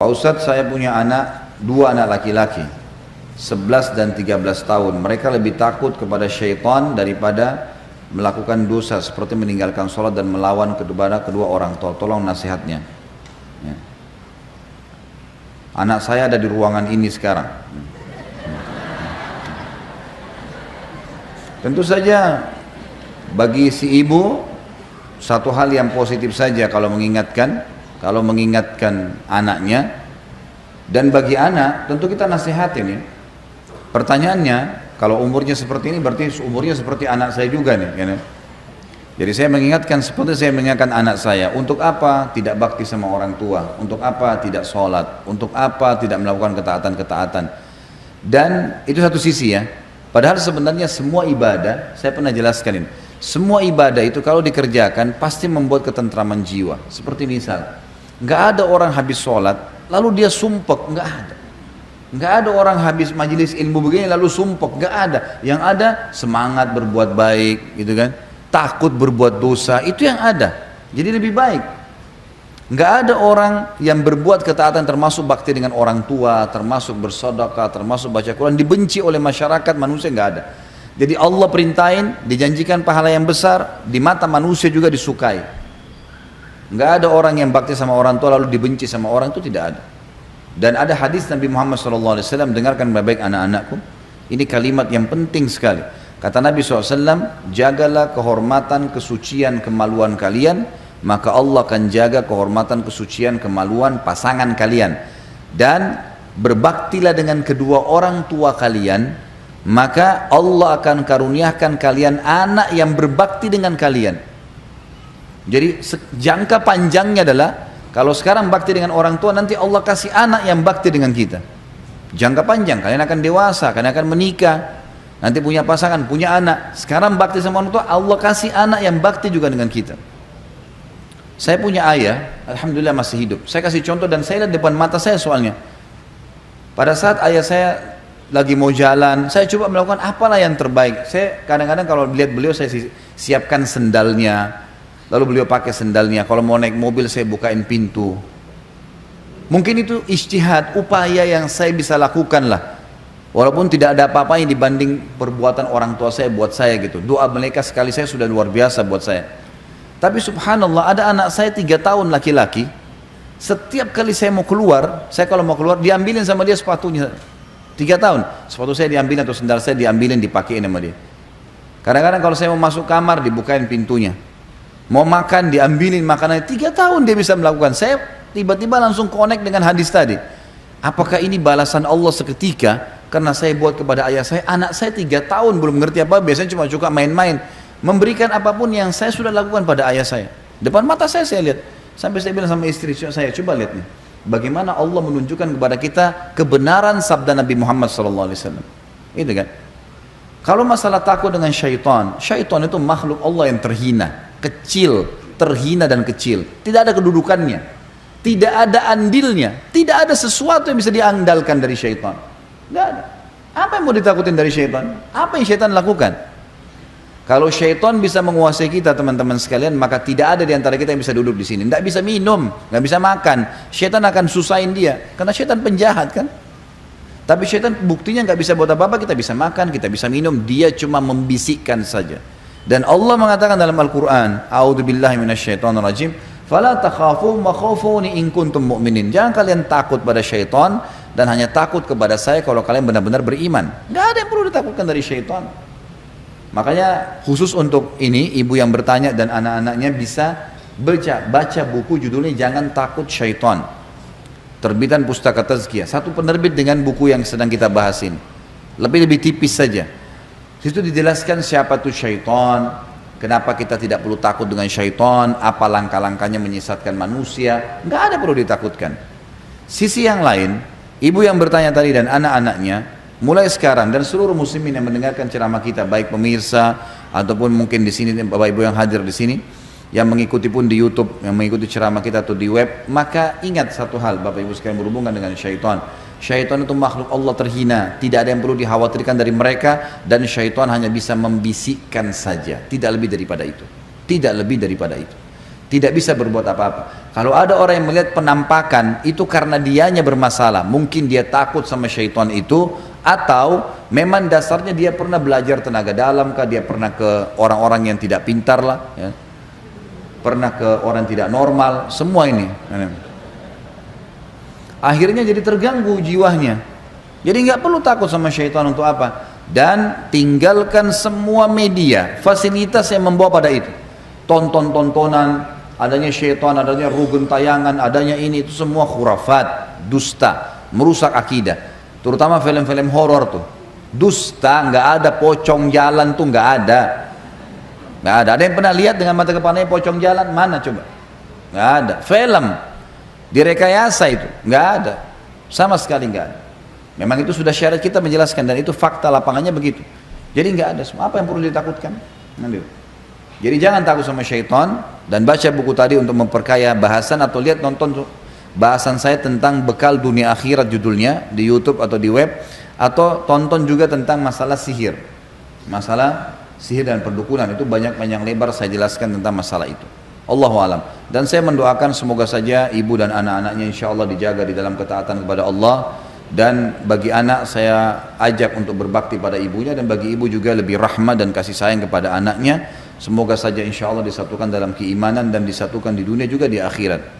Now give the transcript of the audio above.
Pak Ustadz, saya punya dua anak laki-laki, 11 dan 13 tahun. Mereka lebih takut kepada syaitan daripada melakukan dosa seperti meninggalkan sholat dan melawan kedua orang tua. Tolong nasihatnya. Ya. Anak saya ada di ruangan ini sekarang. Tentu saja bagi si ibu satu hal yang positif saja kalau mengingatkan anaknya, dan bagi anak tentu kita nasihatin ya. Pertanyaannya, kalau umurnya seperti ini berarti umurnya seperti anak saya juga nih ya. Jadi saya mengingatkan seperti saya mengingatkan anak saya, untuk apa tidak bakti sama orang tua, untuk apa tidak sholat, untuk apa tidak melakukan ketaatan-ketaatan. Dan itu satu sisi ya. Padahal sebenarnya semua ibadah, saya pernah jelaskan ini, semua ibadah itu kalau dikerjakan pasti membuat ketentraman jiwa. Seperti misal, nggak ada orang habis sholat lalu dia sumpek, nggak ada. Nggak ada orang habis majelis ilmu begini lalu sumpek, nggak ada. Yang ada semangat berbuat baik, gitu kan? Takut berbuat dosa, itu yang ada. Jadi lebih baik. Nggak ada orang yang berbuat ketaatan termasuk bakti dengan orang tua, termasuk bersedekah, termasuk baca Quran, dibenci oleh masyarakat manusia, nggak ada. Jadi Allah perintahin, dijanjikan pahala yang besar, di mata manusia juga disukai. Nggak ada orang yang bakti sama orang tua lalu dibenci sama orang, itu tidak ada. Dan ada hadis Nabi Muhammad SAW, dengarkan baik-baik anak-anakku, ini kalimat yang penting sekali. Kata Nabi SAW, jagalah kehormatan, kesucian, kemaluan kalian, maka Allah akan jaga kehormatan, kesucian, kemaluan pasangan kalian. Dan berbaktilah dengan kedua orang tua kalian, maka Allah akan karuniakan kalian anak yang berbakti dengan kalian. Jadi jangka panjangnya adalah, kalau sekarang bakti dengan orang tua, nanti Allah kasih anak yang bakti dengan kita. Jangka panjang, kalian akan dewasa, kalian akan menikah, nanti punya pasangan, punya anak. Sekarang bakti sama orang tua, Allah kasih anak yang bakti juga dengan kita. Saya punya ayah, alhamdulillah masih hidup. Saya kasih contoh dan saya lihat depan mata saya soalnya. Pada saat ayah saya lagi mau jalan, saya coba melakukan apalah yang terbaik. Saya kadang-kadang kalau lihat beliau, saya siapkan sendalnya, lalu beliau pakai sendalnya. Kalau mau naik mobil, saya bukain pintu. Mungkin itu ijtihad, upaya yang saya bisa lakukan lah. Walaupun tidak ada apa-apanya dibanding perbuatan orang tua saya buat saya gitu. Doa mereka sekali saya sudah luar biasa buat saya. Tapi subhanallah, ada anak saya 3 tahun laki-laki, setiap kali saya mau keluar, saya kalau mau keluar diambilin sama dia sepatunya. 3 tahun, sepatu saya diambilin atau sendal saya diambilin, dipakein sama dia. Kadang-kadang kalau saya mau masuk kamar dibukain pintunya. Mau makan diambilin makanannya. 3 tahun dia bisa melakukan. Saya tiba-tiba langsung connect dengan hadis tadi. Apakah ini balasan Allah seketika karena saya buat kepada ayah saya? Anak saya 3 tahun belum ngerti apa, biasanya cuma suka main-main, memberikan apapun yang saya sudah lakukan pada ayah saya. Depan mata saya lihat. Sampai saya bilang sama istri saya, coba lihat nih, bagaimana Allah menunjukkan kepada kita kebenaran sabda Nabi Muhammad SAW. Itu kan. Kalau masalah takut dengan syaitan, syaitan itu makhluk Allah yang terhina, kecil, terhina dan kecil. Tidak ada kedudukannya, tidak ada andilnya, tidak ada sesuatu yang bisa diandalkan dari syaitan. Tidak ada. Apa yang mau ditakutin dari syaitan? Apa yang syaitan lakukan? Kalau syaitan bisa menguasai kita teman-teman sekalian, maka tidak ada di antara kita yang bisa duduk di sini. Tidak bisa minum, nggak bisa makan. Syaitan akan susahin dia, karena syaitan penjahat kan. Tapi syaitan buktinya nggak bisa buat apa-apa, kita bisa makan, kita bisa minum, dia cuma membisikkan saja. Dan Allah mengatakan dalam Al-Quran, A'udzubillahi minasyaitonirrajim, fala takhafuhum wa khafuni in kuntum mu'minin. Jangan kalian takut pada syaitan dan hanya takut kepada saya kalau kalian benar-benar beriman. Nggak ada yang perlu ditakutkan dari syaitan. Makanya khusus untuk ini, ibu yang bertanya dan anak-anaknya bisa baca buku judulnya Jangan Takut Syaitan, terbitan Pustaka Tazkiyah, satu penerbit dengan buku yang sedang kita bahasin, lebih tipis saja. Situ dijelaskan siapa itu syaitan, kenapa kita tidak perlu takut dengan syaitan, apa langkah-langkahnya menyesatkan manusia. Nggak ada perlu ditakutkan. Sisi yang lain, ibu yang bertanya tadi dan anak-anaknya, mulai sekarang dan seluruh muslimin yang mendengarkan ceramah kita, baik pemirsa ataupun mungkin di sini bapak ibu yang hadir di sini, yang mengikuti pun di YouTube, yang mengikuti ceramah kita atau di web, maka ingat satu hal bapak ibu sekalian berhubungan dengan syaitan. Syaitan itu makhluk Allah terhina, tidak ada yang perlu dikhawatirkan dari mereka, dan syaitan hanya bisa membisikkan saja, tidak lebih daripada itu, tidak lebih daripada itu. Tidak bisa berbuat apa-apa. Kalau ada orang yang melihat penampakan itu karena dianya bermasalah, mungkin dia takut sama syaitan itu, atau memang dasarnya dia pernah belajar tenaga dalam kah, dia pernah ke orang-orang yang tidak pintar lah, ya. Pernah ke orang tidak normal, semua ini. Akhirnya jadi terganggu jiwanya. Jadi nggak perlu takut sama syaitan untuk apa. Dan tinggalkan semua media, fasilitas yang membawa pada itu. Tontonan, adanya syaitan, adanya rugun tayangan, adanya ini, itu semua khurafat, dusta, merusak akidah. Terutama film-film horor tuh, dusta, nggak ada pocong jalan tuh, nggak ada. Nggak ada. Ada yang pernah lihat dengan mata kepalanya pocong jalan? Mana coba? Nggak ada. Film direkayasa itu, nggak ada, sama sekali nggak ada. Memang itu sudah syariat kita menjelaskan, dan itu fakta lapangannya begitu. Jadi nggak ada. Apa yang perlu ditakutkan? Jadi jangan takut sama syaitan, dan baca buku tadi untuk memperkaya bahasan, atau lihat nonton bahasan saya tentang bekal dunia akhirat judulnya di YouTube atau di web, atau tonton juga tentang masalah sihir. Masalah sihir dan perdukunan itu banyak panjang lebar saya jelaskan tentang masalah itu. Allahu alam. Dan saya mendoakan semoga saja ibu dan anak-anaknya insya Allah dijaga di dalam ketaatan kepada Allah. Dan bagi anak saya ajak untuk berbakti pada ibunya, dan bagi ibu juga lebih rahmat dan kasih sayang kepada anaknya. Semoga saja insya Allah disatukan dalam keimanan dan disatukan di dunia juga di akhirat.